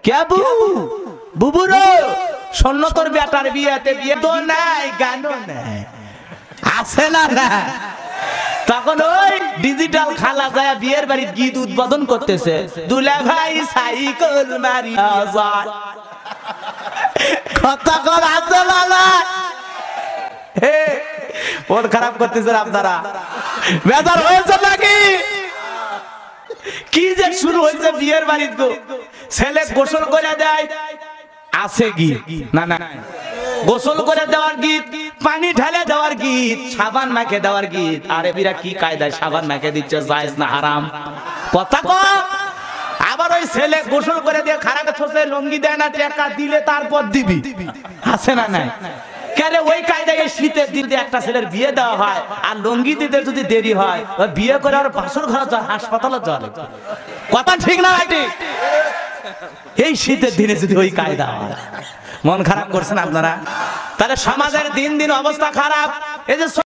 কে বুবুরো শোন তোর বেটার বিয়েতে বিয়ে তো নাই গানও নাই আছে না না তখন ওই ডিজিটাল খালা যায় বিয়ের বাড়ির গীত উদ্বোধন করতেছে দুলা ভাই সাইকেল মারিয়া যায় কথা কর আছে না হে ওর খারাপ করতেছেন আপনারা বেজার হয়েছে নাকি কি যে শুরু হয়েছে বিয়ের বাড়িতে ছেলে গোসল করে দেয় আছে গীত না না গোসল করে দেওয়ার গীত পানি ঢালে দেওয়ার গীত সাবান মাখে দেওয়ার গীত আরে বিরা কি কায়দায় সাবান মাখে দিচ্ছে জায়েজ না হারাম কথা কও আবার ওই ছেলে গোসল করে দিয়ে খারাপ ছোছে লঙ্গি দেয় না টাকা দিলে তারপর দিবি আছে না নাই কেরে ওই কায়দায় শীতের দিনে একটা ছেলের বিয়ে দেওয়া হয় আর লঙ্গি দিতে যদি দেরি হয় ওই বিয়ে করে আর বাসর ঘরে যায় হাসপাতালে চলে কথা ঠিক না ভাই ঠিক এই শীতের দিনে যদি ওই কায়দা হয় মন খারাপ করছেন আপনারা তাহলে সমাজের দিন দিন অবস্থা খারাপ এই যে